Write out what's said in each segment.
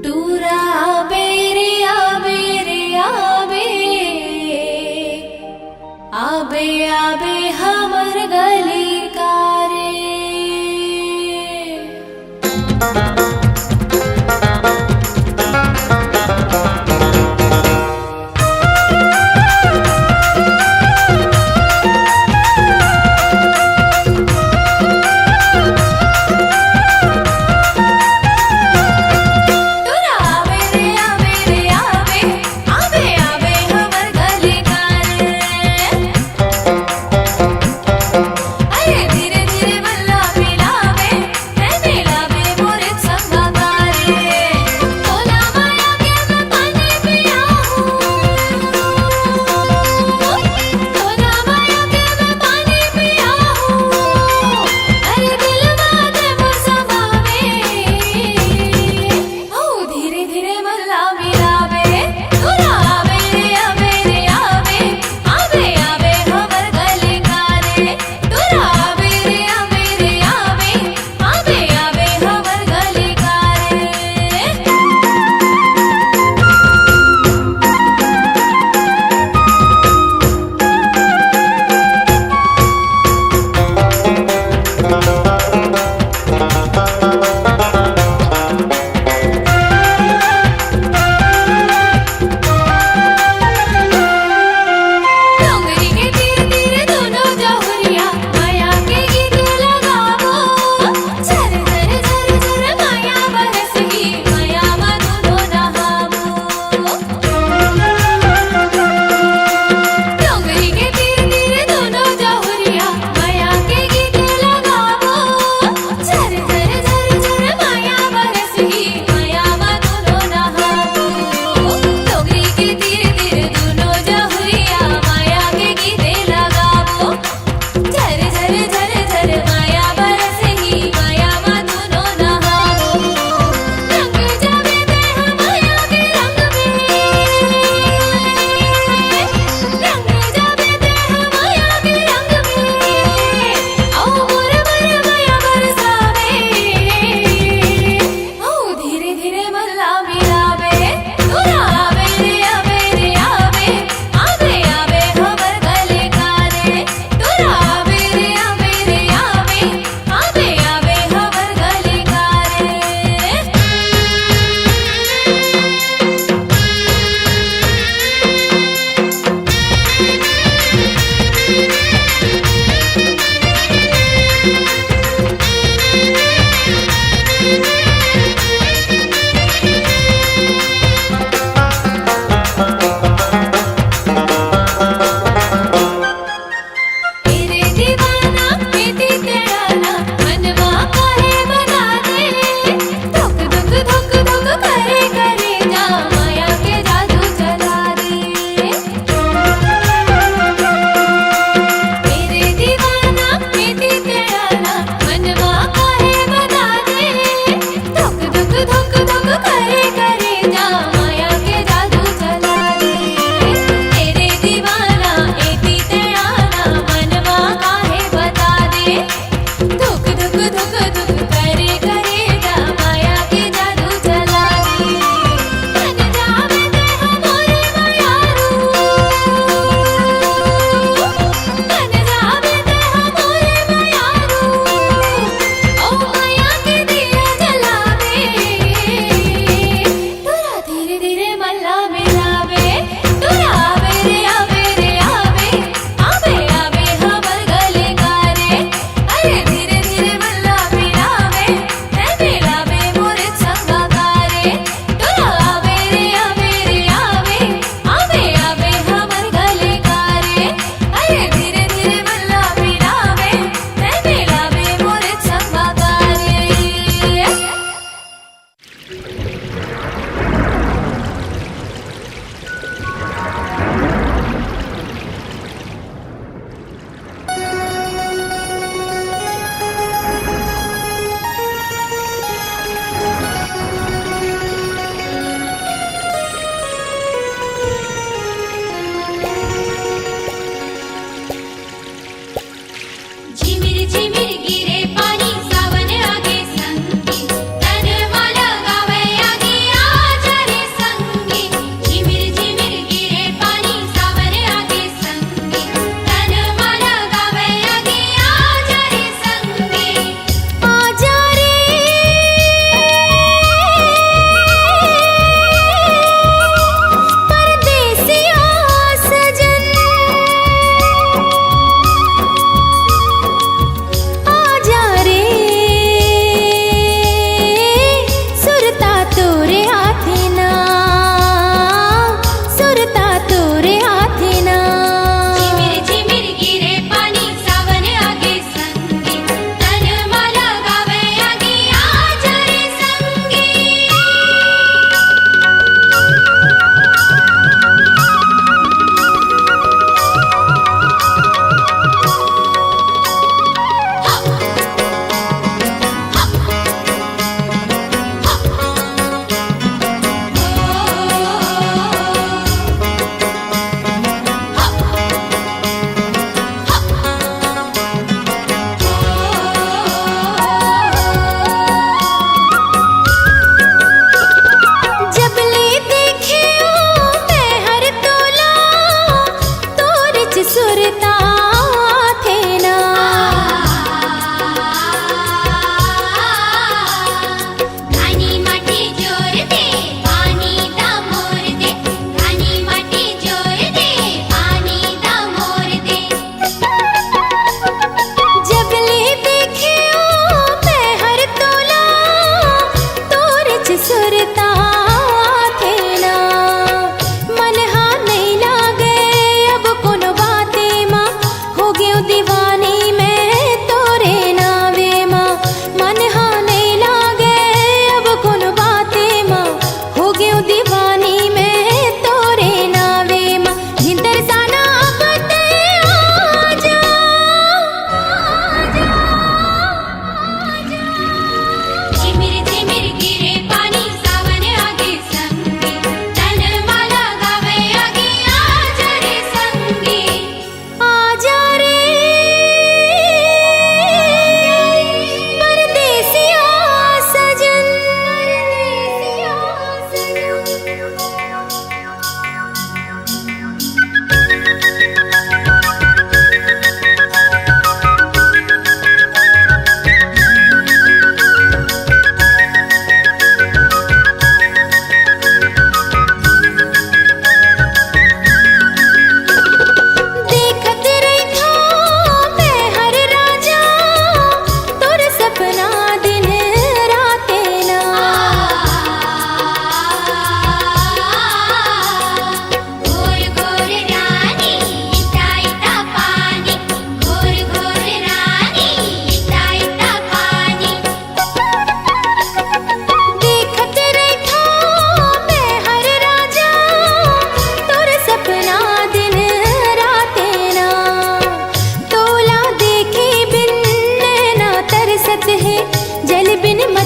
टूरा आबे रे आबे रे आबे, आबे आबे हमर गली का रे।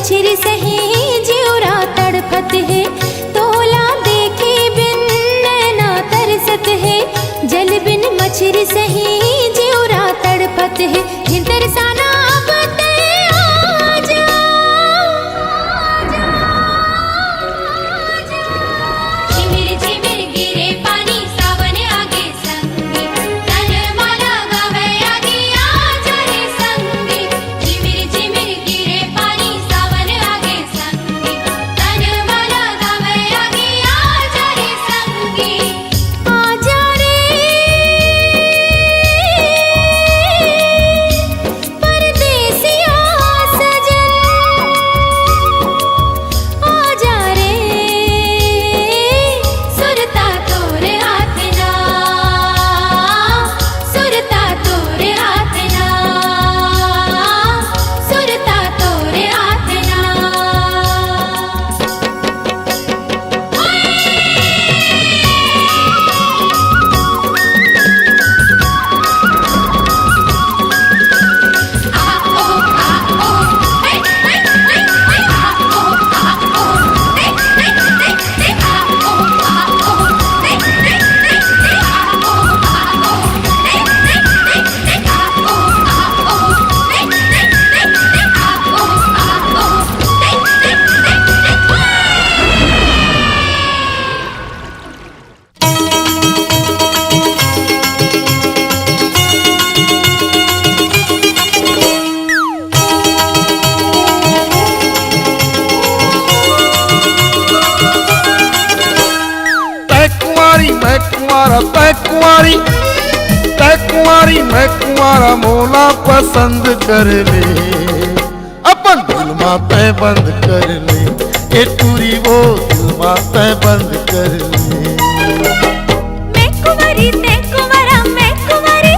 मछरी सही जिउरा तड़पत है, तोला देखे बिन नैना तरसत है। जल बिन मछरी सही जिउरा तड़पत है, हिन तरसाना बते आजा। झिमिर झिमिर गिरे पानी सावन आगे संगे, तन माला गावे आगे आजा रे संगे। झिमिर झिमिर गिरे पानी सावन आगे संगे, तन माला गावे आगे आजा रे संगे। आजा रे परदेसिया सजन, आजा रे सुरता तोरे हाथ ना, सुरता तोरे हाथ ना, सुरता तोरे हाथ ना। तै कुंवारी मैं कुंवारा मोला पसंद कर ले, अपन दिल में तय बंद कर ले। ए टूरी वो दिल में तय बंद कर ले। मैं कुंवारी ते कुंवारा, मैं कुंवारी,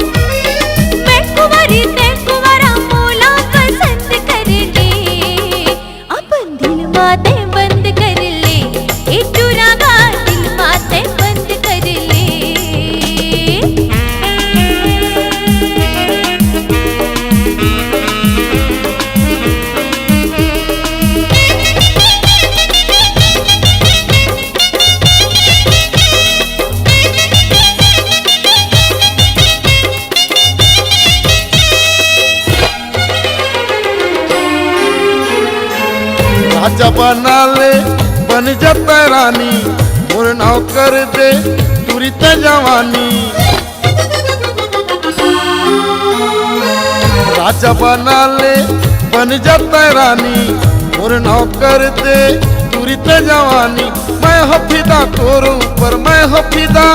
मैं कुंवारी ते कुंवारा मोला पसंद कर ले, अपन दिल माते बंद कर ले। ए टूरागा दिल माते बंद कर ले। राजा बना ले बन जाता रानी, मोर नाव कर दे तुरी ते जवानी। राजा बना ले बन जाता रानी, मोर नाव कर दे तुरी ते जवानी। मैं हो फिदा तोर ऊपर, मैं हो फिदा,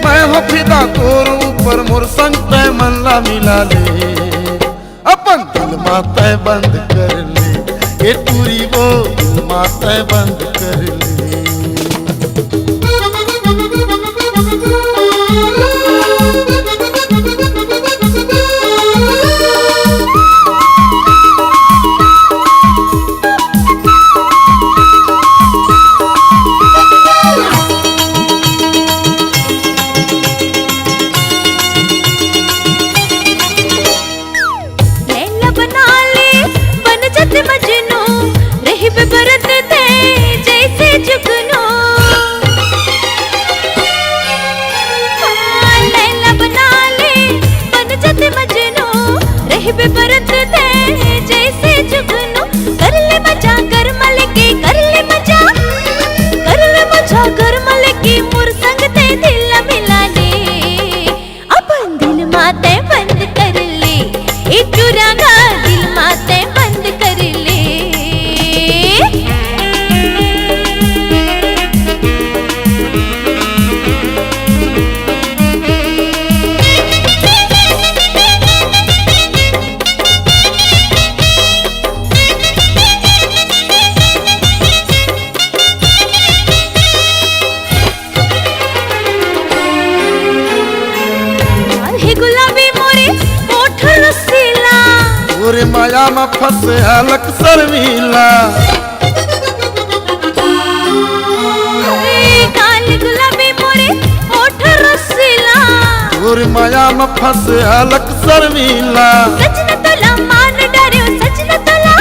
मैं हो फिदा तोर ऊपर, मोर संग तय मन ला मिला ले, अपन दिल में तय बंद कर ले। ए टूरी वो दिल में तय बंद कर ले। लैला बना ले बन जाते मजनू, रही पे बरत थे जैसे जुगनू। लैला बना ले बन जाते मजनू, रही पे बरत थे जैसे जुगनू। कर ले मजा कर मलके, कर ले मजा, कर ले मजा कर मलके, मोर संग ते दिल मिला ले, अपन दिल माते बंद कर ले। ए टूरागा दिल माते बंद कर ले। हे गुलाबी मोरे ओठ रसीला, तोरे माया में फंसे हलक शर्मीला। काल गुलाबी मोरे ओठ रसीला, तोरे माया में फंसे हलक शर्मीला। सजना तोला मान डरियो, सजना तोला,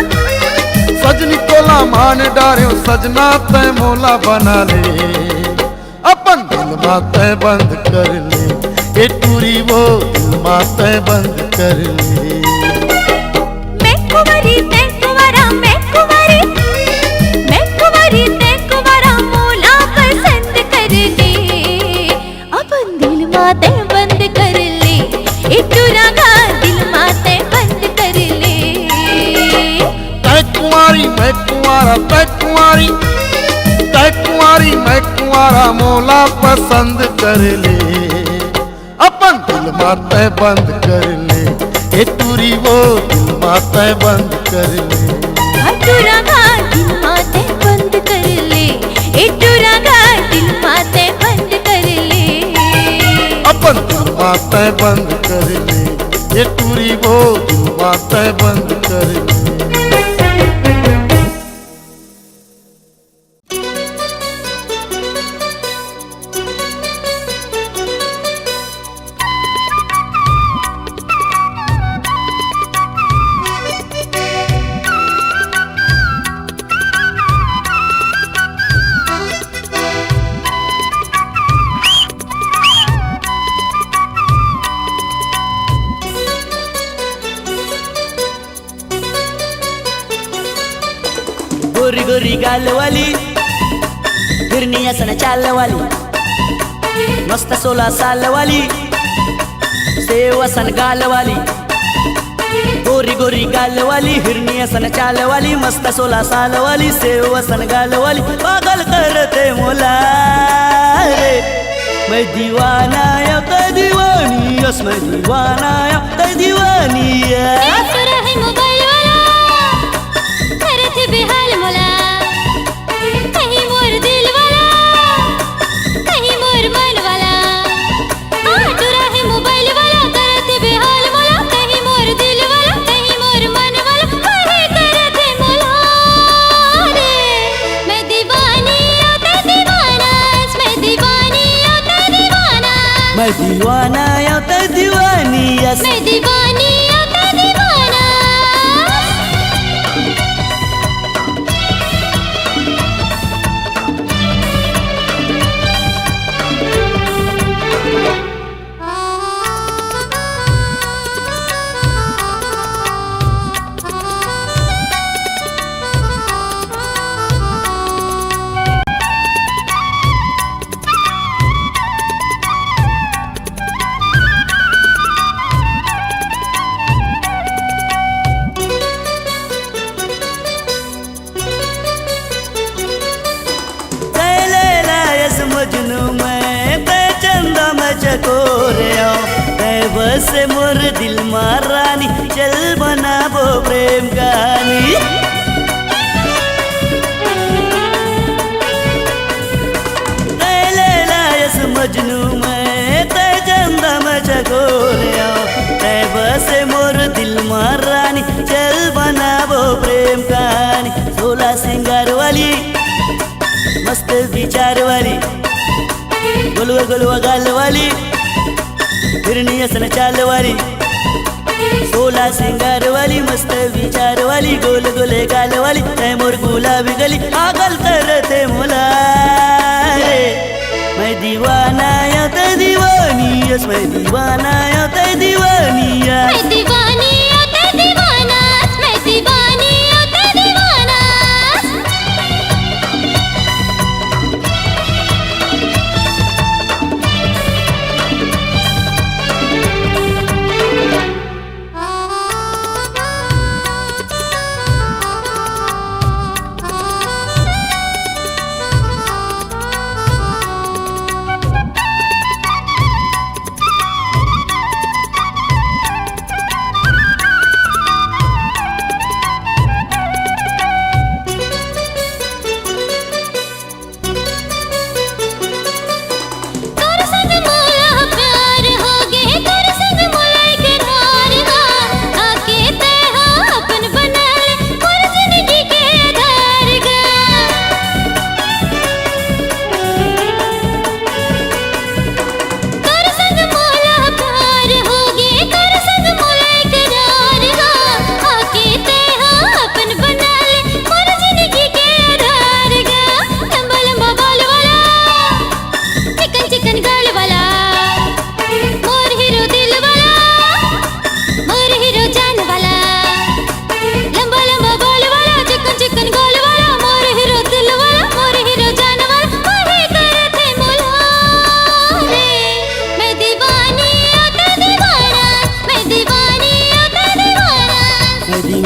ठान डारियो सजना तय मोला बना ले, अपन दिल माते बंद कर ले, ये टूरी वो दिल माते बंद कर ले। मैं कुंवारी तै कुंवारा, मैं कुंवारी तै कुंवारा मोला पसंद कर ले, अपन दिल माते बंद कर ले, ये टूरा का दिल माते बंद कर ले। तै कुंवारी मैं कुंवारा, तै कुंवारी मैं कुंवारा मोला पसंद कर ले, अपन दिल माते बंद कर ले, ये टूरी वो दिल माते बंद कर ले। टूरा का दिल माते बंद कर ले, ये टूरा का दिल माते बंद कर ले, अपन दिल माते बंद कर ले, ये टूरी वो दिल माते बंद कर ले। गोरी गोरी गाल वाली, हिरनी असन चाल वाली, मस्त 16 साल वाली, सेव असन गाल वाली। गोरी गोरी गाल वाली, हिरनी असन चाल वाली, मस्त 16 साल वाली, सेव असन गाल वाली, पागल करते मोला रे। मैं दीवाना या तो दीवानी, यस मैं दीवाना या तो दीवानी। मोबाइल वाला करे थे बेहाल मोला, कहीं मोर दिल वाला, कहीं मोर मन वाला। टूरा है मोबाइल वाला करे थे बेहाल मोला, कहीं मोर दिल वाला, कहीं मोर मन वाला, कहीं करे थे मोला रे। मैं दीवानी या तो दीवाना, मैं दीवानी या तो दीवाना, मैं दीवाना या तो दीवानी, यस मैं दीवानी या तो दीवाना। बस मोर दिल मारानी, चल बनाबो प्रेम कहानी। लैला मजनू मैं तै चंदा मैं चकोरिया, तै बस मोर दिल मारानी, चल बनाबो प्रेम कहानी। 16 सिंगार वाली, मस्त विचार वाली, गोलवा गोलवा गाल वाली, हिरनी असन चाल वाली, 16 सिंगार वाली, मस्त विचार वाली, गोल गोले गाल वाली, तै मोर गुलाबी गली, पागल करते मोला रे। मैं दीवाना या तो दीवानी, यस मैं दीवाना या तो दीवानी, मैं दीवानी या तो दीवाना, मैं दीवानी या तो दीवाना।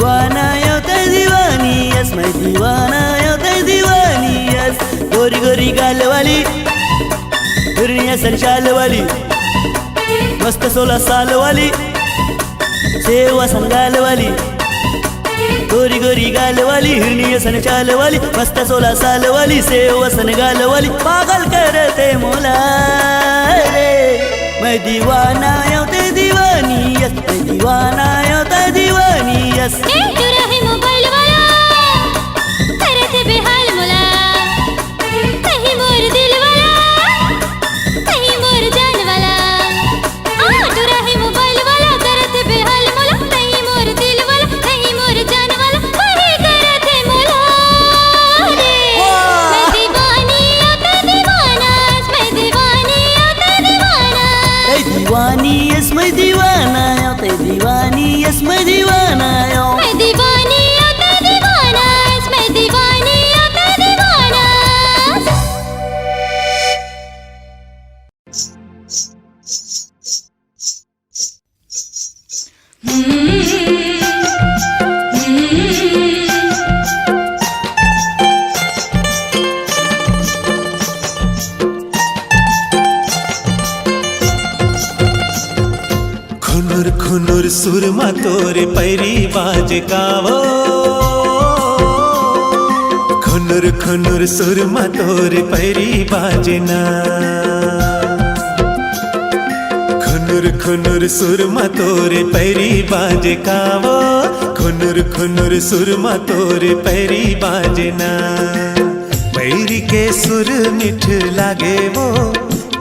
दीवाना यो ते दीवानी यस मैं दीवाना यो ते दीवानी यस गोरी गोरी गाल वाली हिरणी असल चाल वाली मस्त 16 साल वाली सेव असन गाल वाली गोरी गोरी गाल वाली हिरणी असन चाल वाली मस्त 16 साल वाली सेव असन गाल वाली पागल करते मोला रे मैं दीवाना यो ते दीवानी यस मैं दीवाना यो ते दीवानी यस ए टुरा है मोबाइल वाला करत बेहाल मोला कहीं मोर दिल वाला कहीं मोर जान वाला टुरा है मोबाइल वाला करत बेहाल मोला कहीं मोर दिल वाला कहीं मोर जान वाला वही करत मोला रे मैं दीवानी ओ ते दीवाना मैं दीवानी ओ ते दीवाना ए दीवानी यस मैं दीवाना यो ते दीवानी यस मैं दीवाना यो मैं दीवानी ओ ते दीवाना मैं दीवानी ओ ते दीवाना खुनुर खुनुर सुरमा तोरे पैरी बाज गावो खुनुर खुनुर सुरमा तोरे पैरी बाजना खुनुर खुनुर सुरमा तोरे पैरी बाज गावो खुनुर खुनुर सुरमा तोरे पैरी बाजना पैरी के सुर मिठ लागे वो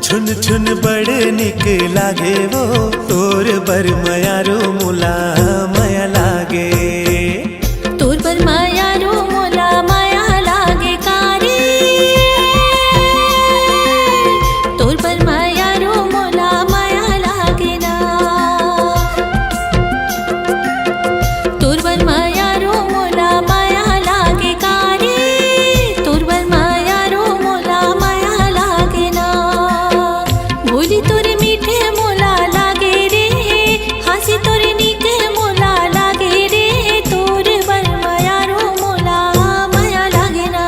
छुन छुन बड़े निक लागे वो तोर बर मयारो मुला माया लागे तोर पर माया रो मोला माया लागे कारी तोर पर माया रो मोला माया लागे ना तोर पर माया रो मोला माया लागे कारी तोर पर माया रो मोला माया लागे ना बोली तोरे मीठे मोला लागे रे हंसी तोरे नीके मोला लागे रे तोर बर माया रो मोला माया लागे ना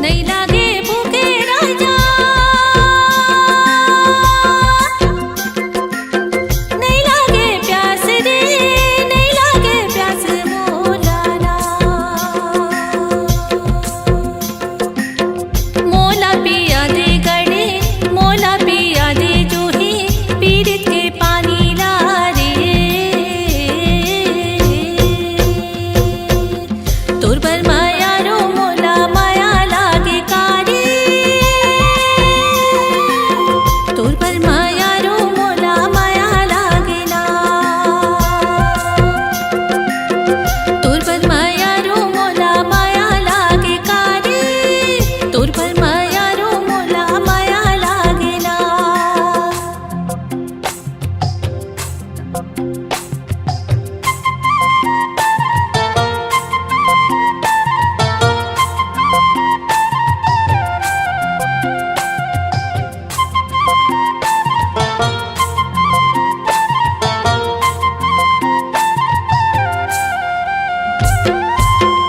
नहीं लागे भूखे राजा नहीं लागे प्यास रे नहीं लागे प्यास मोला मोला पिया दे गड़े मोला पिया दे जो ही पीड़ित के पानी ला रे तोर पर माया रो मोला माया लागे कारी तोर पर माया रो मोला माया लागे ना तोर पर माया रो मोला माया लागे कारी तोर पर माया रो मोला माया लागे ना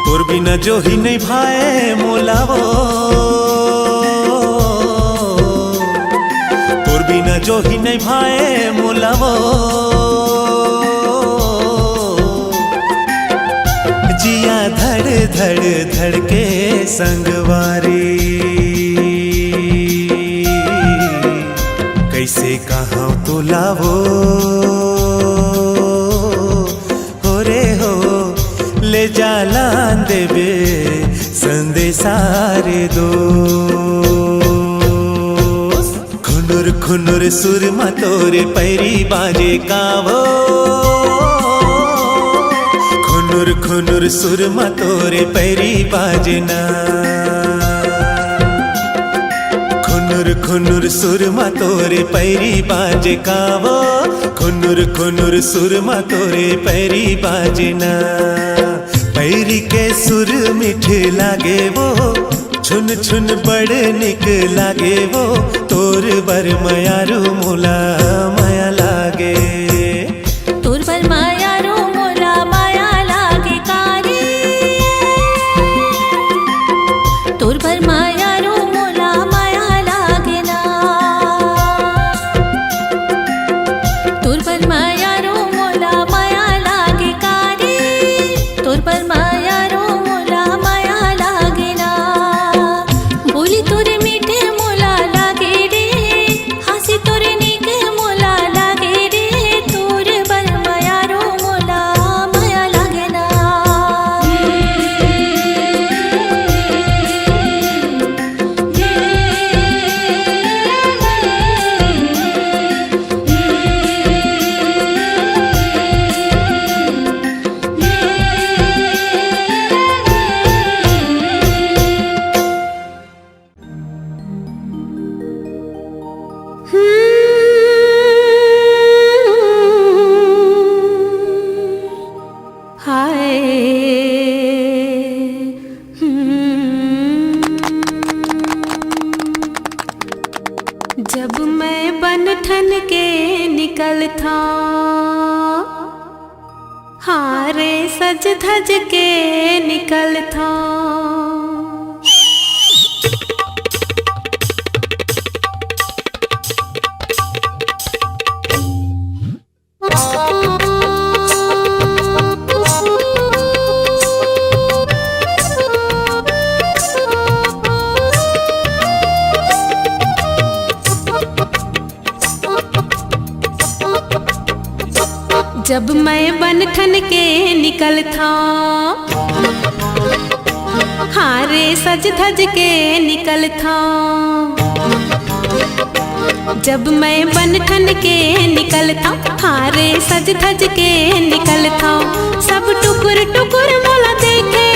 तोर बिना जो ही नहीं भाए मोलावो तोर बिना जो ही नहीं भाए मोलावो जिया धड़ धड़ धड़ के संगवारी कैसे कहाँ तो लावो हो रे हो ले जालान देवे संदेशारे दो खुनुर खुनुर सुरमा तोरे पैरी बाजे कावो खुनुर सुरमा तोरे पैरी बाजना, खुनुर खुनुर सुरमा तोरे पैरी बाजे कावो, खुनुर खुनुर सुरमा तोरे पैरी बाजना। पैरी के सुर मीठे लागे वो, छुन छुन बड़े निक लागे वो, तोर बर मयारू मोला माया लागे। तोर बर मायारू मोला माया लागे कारी, तोर बर मायारू मोला माया लागे ना, तोर बर मायारू मोला माया लागे कारी, तोर बर मायारू मोला माया लागे ना। बोली तोरे मीठे मोला लागे रे, हासी तोरे नीके मोला लागे रे, तोर बर मायारू मोला माया लागे ना। हाय जब मैं बन ठन के निकल था, हारे सज धज के निकल था। जब मैं बन ठन के निकल था, हारे सज धज के निकल था। जब मैं बन ठन के निकल था, हारे सज धज के निकल था। सब टुकुर टुकुर मोला देखे,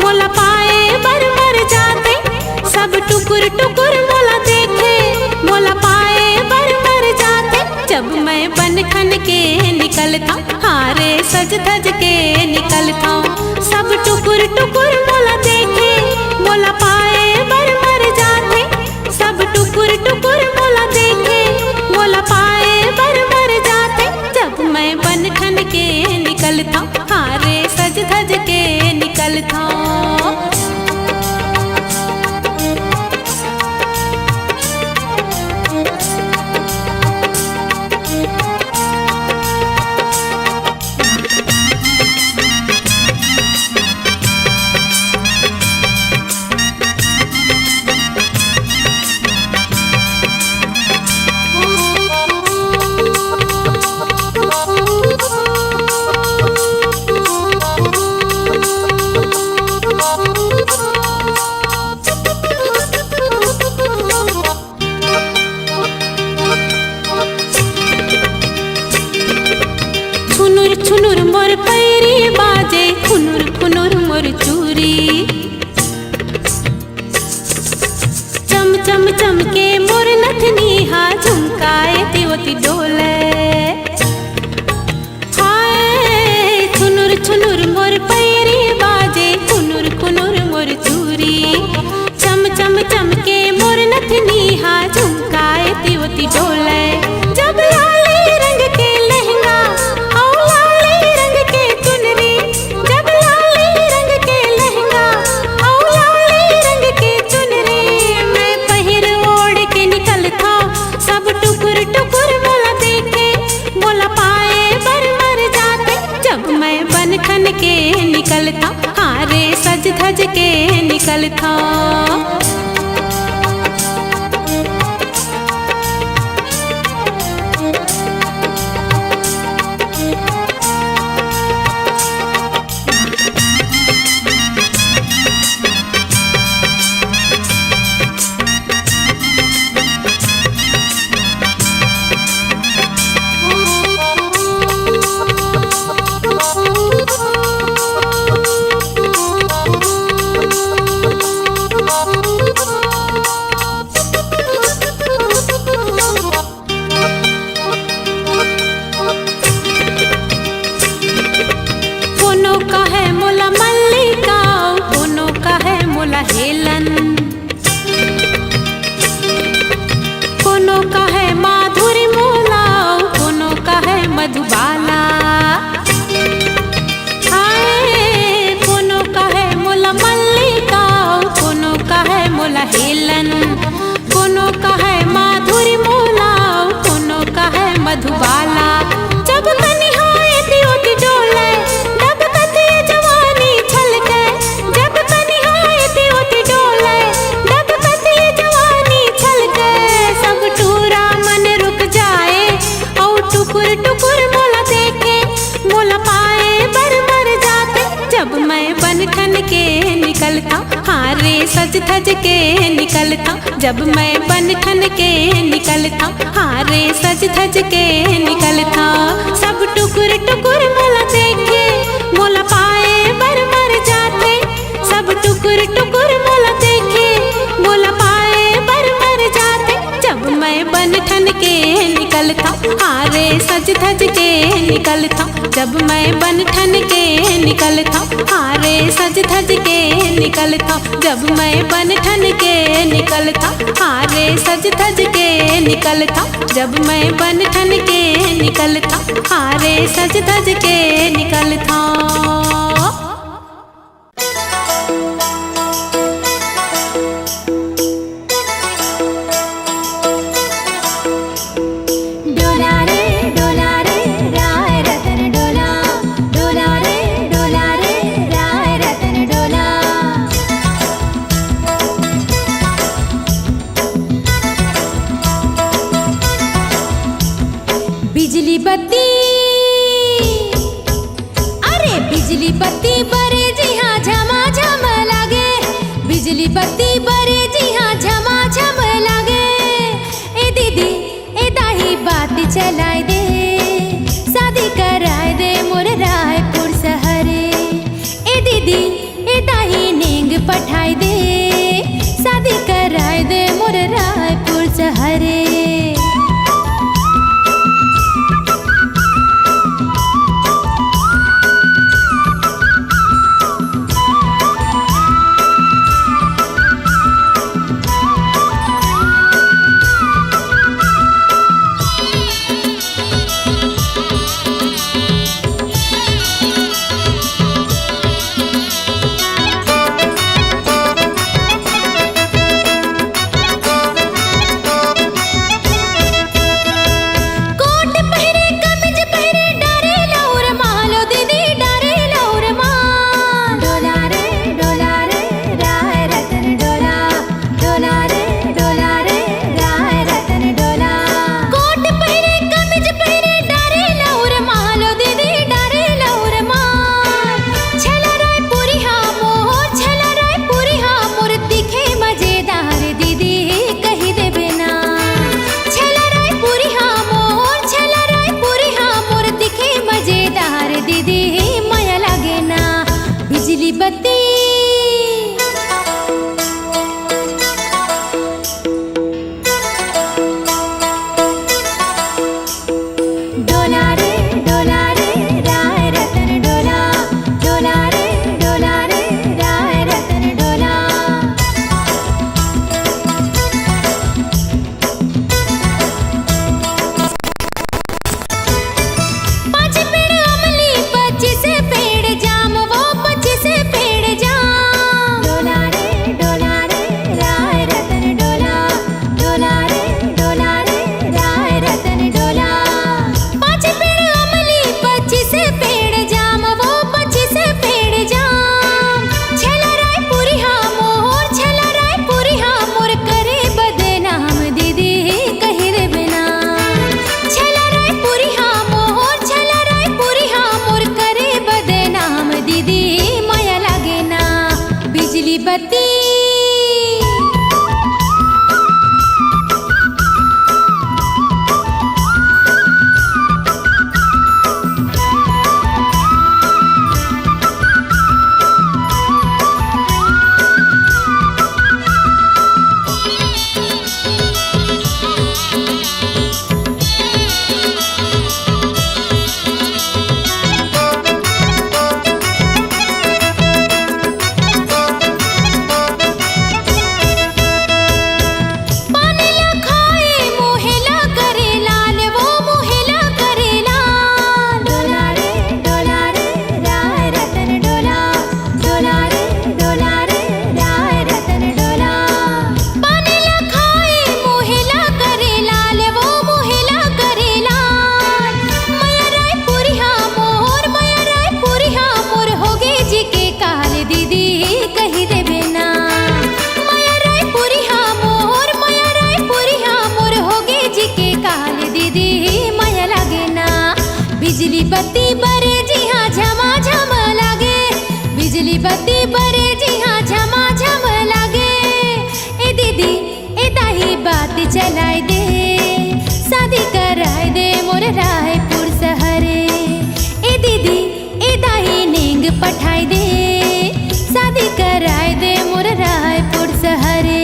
मोला पाए बर मर जाते। सब टुकुर टुकुर मोला देखे, मोला पाए बर मर जाते। जब मैं बन ठन के निकल था, हारे सज धज के निकल था। सब टुकुर टुकुर मोला देखे, मोला पाए बर मर जाते। सब टुकुर टुकुर मोला देखे, मोला पाए बर मर जाते। जब मैं बन ठन के निकल था, हारे सज धज के निकल था। छुनुर छुनुर मोर पैरी बाजे, खुनुर खुनुर मोर चूरी। चम चम चमके मोर नथनी, हा झुमकाए तिवती डोले। हाय छुनुर छुनुर मोर पैरी बाजे, खुनुर खुनुर मोर चूरी। चम चम चमके मोर नथनी, हा झुमकाए तिवती डोले। जब लाली रंग के लहंगा, ठन के निकल था, हारे सज धज के निकल था। जब मैं बन ठन के निकलता, हाँ रे सज धज के निकलता। जब मैं बन ठन के निकलता, हाँ रे सज धज के निकलता। सब टुकुर टुकुर मोला देखे, मोला पाए बर मर जाते। सब टुकुर टुकुर मोला देखे, मोला पाए बर मर जाते। जब मैं बन ठन के निकलता, हाँ रे सज धज के निकलता। जब मैं बन ठन के निकलता, हाँ रे सज धज के निकलता। जब मैं बन ठन के निकलता, हाँ रे सज धज के निकलता। जब मैं बन ठन के निकलता, हाँ रे सज धज के निकलता। बिजली बत्ती, अरे पठाई दे, शादी कराए दे मोर रायपुर शहरे।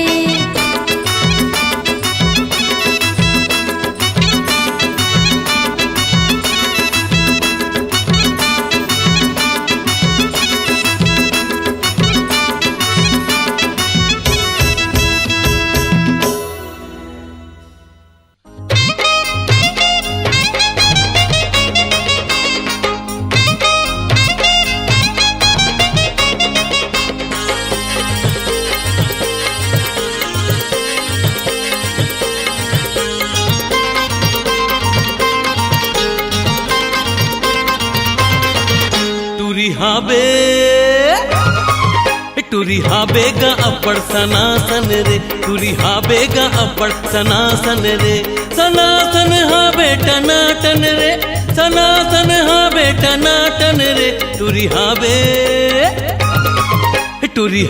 टूरी हाबेगा अपड़ सनासन रे, टूरी हाबेगा अपड़ सनासन रे, सनासन हा बेटा नाटन रे, सनासन हा बेटा नाटन रे, टूरी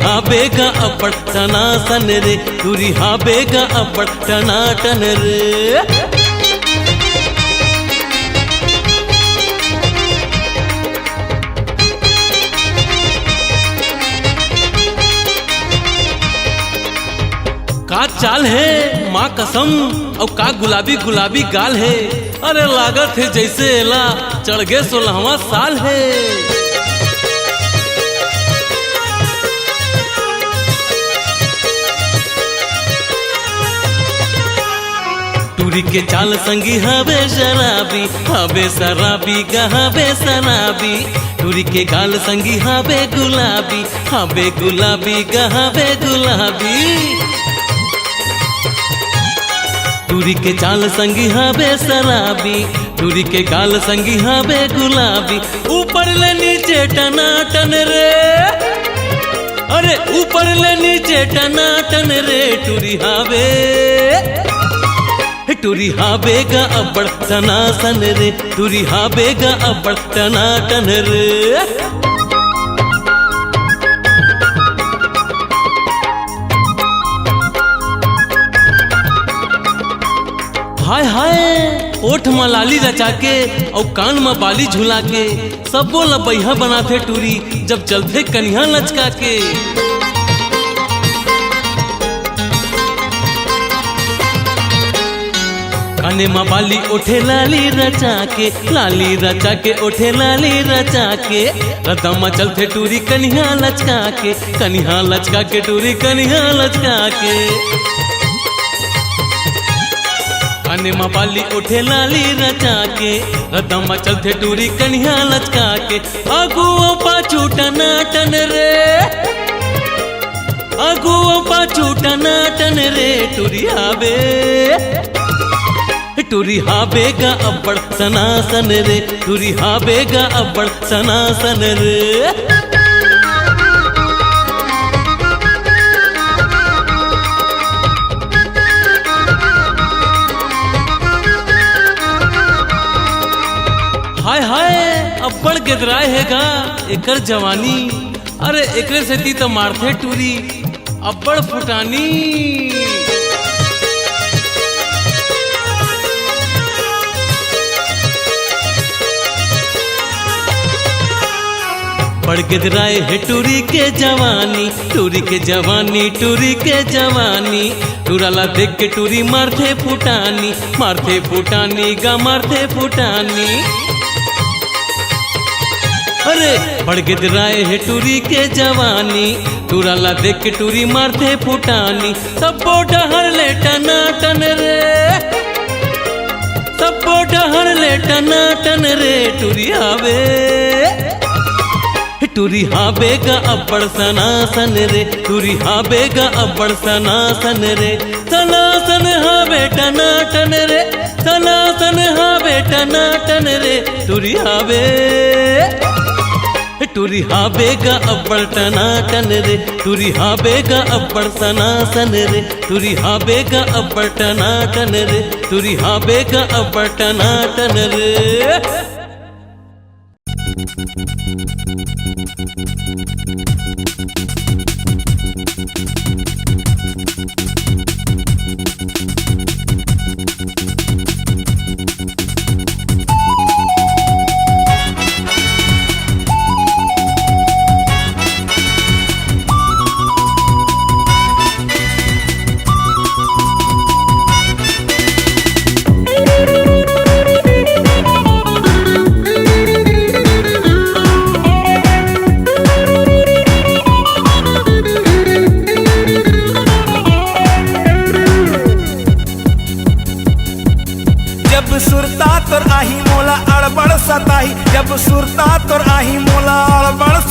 हाबेगा अपड़ सनासन रे, टूरी हाबेगा अपड़ टनाटन रे। का चाल है माँ कसम, और का गुलाबी गुलाबी गाल है, अरे लागत है जैसे एला चढ़ गए 16वां साल है। टूरी के चाल संगी हवे शराबी, हवे शराबी गहवे शराबी, टूरी के गाल संगी हवे गुलाबी, हवे गुलाबी गहवे गुलाबी। टूरी के चाल संगी हवे शराबी, टूरी के गाल संगी हवे गुलाबी, ऊपर ले नीचे टनाटन रे, अरे ऊपर ले नीचे टनाटन रे, टूरी हाबेगा अपड़ सनासन रे, टूरी हाबेगा अपड़ टनाटन रे। हाय हाय ओठ में लाली रचा के और कान में बाली झुला के, सबो लबैया बनाथे टूरी जब चलते कन्या लचका के। काने में बाली ओठे लाली रचा के, लाली रचा के ओठे लाली रचा के, रदम में चलते टूरी कन्या लचका के, कन्या लचका के टूरी कन्या लचका के। काने में बाली उठे लाली रचा के, रदम चलते टूरी कन्या लचका के, अगुओ पाछू टनाटन रे, अगुओ पाछू टनाटन रे, टूरी हाबेगा अपड़ सनासन रे, टूरी हाबेगा अपड़ सनासन रे। हाय हाय अब्बड़ गिदराए हैगा एकर जवानी, अरे एकरे सेती तो मारथे टूरी अब्बड़ फुटानी। बड़ गिदराए है टूरी के जवानी, टूरी के जवानी, टूरी के जवानी, टूराला देख के टूरी मारथे फुटानी, मारथे फुटानी गा मारथे फुटानी। अरे बड़ गिदराए है टूरी के जवानी, टूराला देख के टूरी मारथे फुटानी, सबो डहर ले टनाटन रे, सबो डहर ले टनाटन रे, टूरी हाबेगा अपड़ सनासन रे, टूरी हाबेगा अपड़ सनासन रे, सनासन हाबे टनाटन रे, सनासन हाबे टनाटन रे, टूरी हाबेगा अपड़ टनाटन रे, टूरी हाबेगा अपड़ सनासन रे, टूरी हाबेगा अपड़ टनाटन रे, टूरी हाबेगा अपड़ टनाटन रे।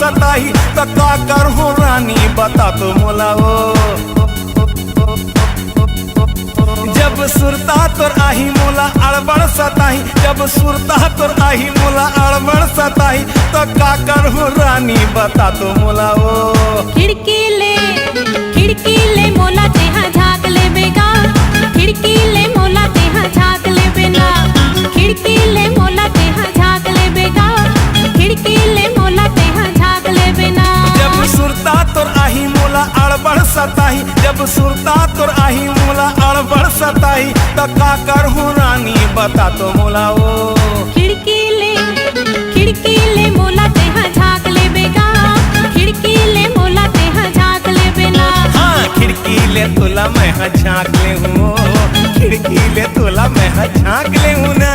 सताही तो का करहूँ रानी बता तो मोला हो। जब सुरता तोर आही मोला अड़बड़ सताही, जब सुरता तोर आही मोला अड़बड़ सताही तो का करहूँ रानी बता तो मोला हो। खिड़की ले मोला तेहा झाँक ले बेगा, खिड़की ले मोला तेहा झाँक ले बेना, खिड़की ले मोला तेहा झाँक ले बेगा, खिड़की ले मोला तेहा झाँक ले बेना। जब सुरता तोर आही मोला अड़बड़ सताही, जब सुरता तोर आही मोला अड़बड़ सताही तो का करहूँ रानी बता तो मोला हो। खिड़की ले मोला तेहा झाँक ले बेगा, खिड़की ले मोला तेहा झाँक ले बेना। हाँ खिड़की ले तोला मैं झाँक ले हूँ, खिड़की ले तोला मैं झाँक ले हूँ ना।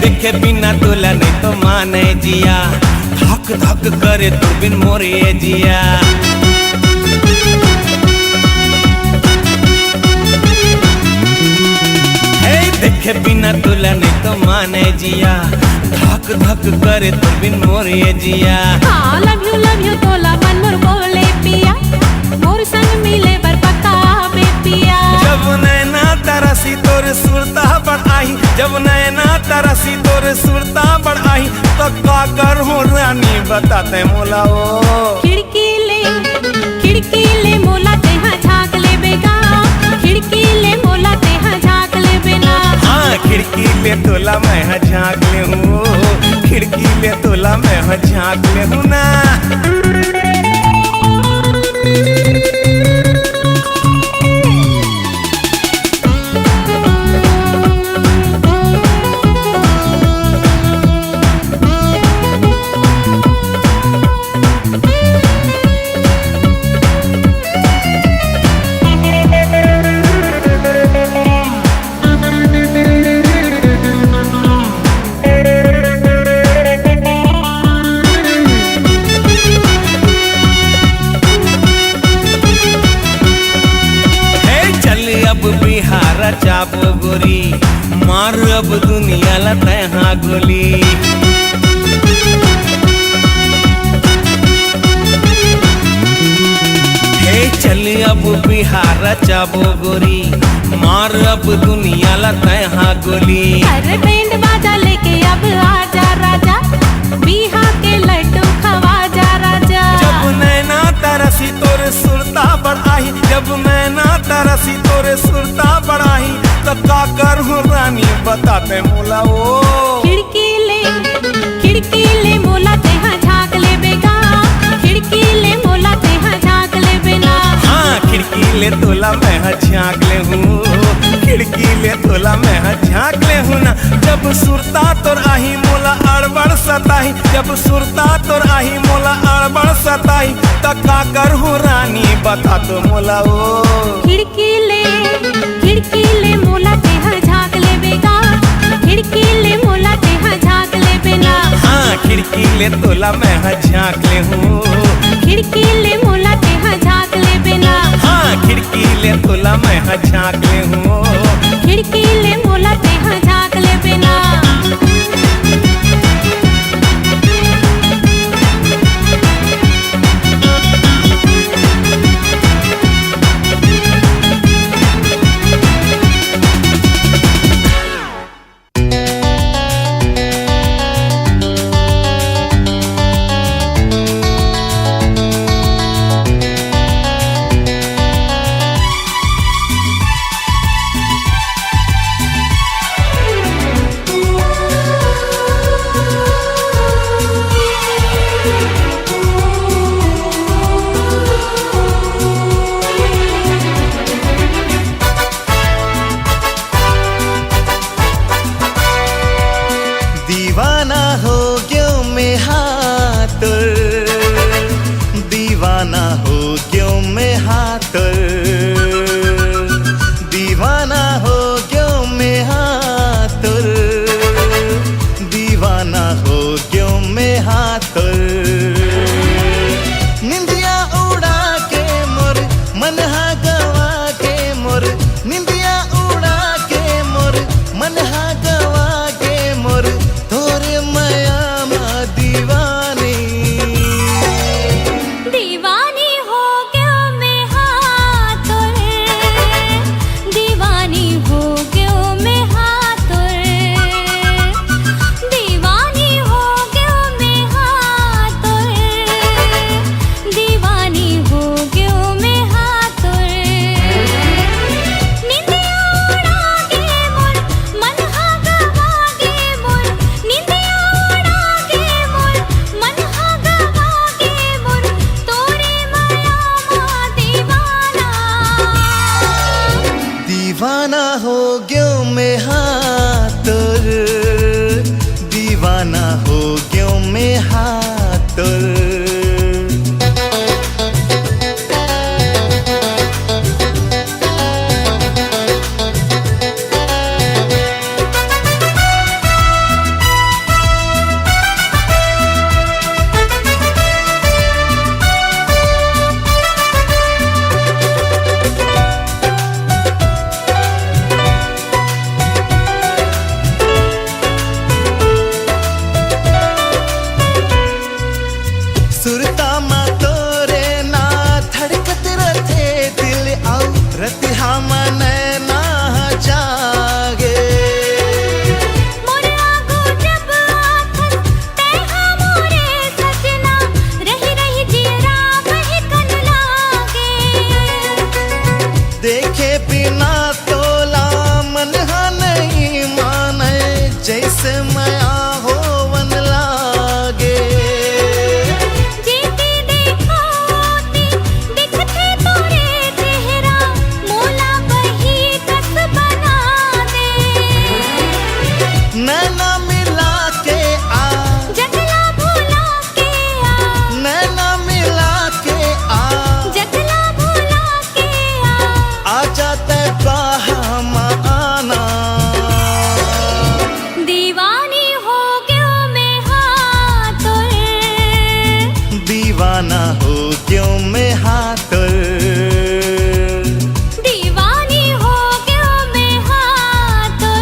देखे बिना तोला नहीं तो माने जिया, धक धक करे तो बिन मोरे जिया। हे देखे बिना तोला नहीं तो माने जिया, धक धक करे तो बिन मोरे जिया। हाँ लव यू तोला मन मोर बोले पिया, मोर संग मिले बर पक्का बे पिया। जब नैना तरसी तोर सुरता बढ़ आई, जब नैना तरसी तोर सुरता बढ़ आई तो का करहूँ रानी बताते मोला हो। खिड़की ले मोला तेहा झाँक ले बेगा, खिड़की ले मोला तेहा झाँक ले बेना। हाँ खिड़की ले तोला मैं झाँक ले हूँ, खिड़की ले तोला मैं झाँक ले हूँ ना। बिहार चाबो गोरी मार अब दुनिया ला तहाँ गोली। हे चल अब बिहार चाबो गोरी मार अब दुनिया ला तहाँ गोली। अरे बैंड बाजा लेके अब आजा राजा, बिहा के लड्डू खवा जा राजा। जब नैना तरसी तोरे सुरता बढ़ाई, जब नैना तरसी तोरे सुरता बढ़ाई तो का करहूँ रानी बताते मोला वो। खिड़की ले मोला तेहा झाँक ले बेगा, खिड़की ले मोला तेहा झाँक ले बेना। हाँ खिड़की ले तोला मैं झाँक ले हूँ, खिड़की ले तोला मैं झाँक ले हूँ ना। जब सुरता तोर आही मोला अड़बड़ सताही, जब सुरता तोर आही मोला अड़बड़ सताही तो का करहूँ रानी बता तो मोला वो। खिड़की ले मोला तेहा झाँक ले बेगा, खिड़की ले मोला तेहा झाँक ले बेना। हाँ खिड़की ले तोला मैं झाँक ले हूँ, खिड़की ले मोला तेहा झाँक ले बेना। हाँ खिड़की ले तोला मैं झाँक ले हूँ, खिड़की ले मोला तेहा झाँक ले बेना। जैसे माया हो वन लागे। जेते देखोते दिखते तोरे चेहरा मोला वही कस बना दे। नैना मिला के आ, जगला भुला के आ, नैना मिला के आ, जगला भुला के आ जाते बाहम आना। दीवानी हो गयो मैं हाथों, दीवाना हो क्यों मैं हाथों, दीवानी हो गयो मैं हाथों,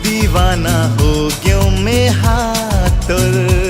दीवाना हो क्यों मैं हाथों।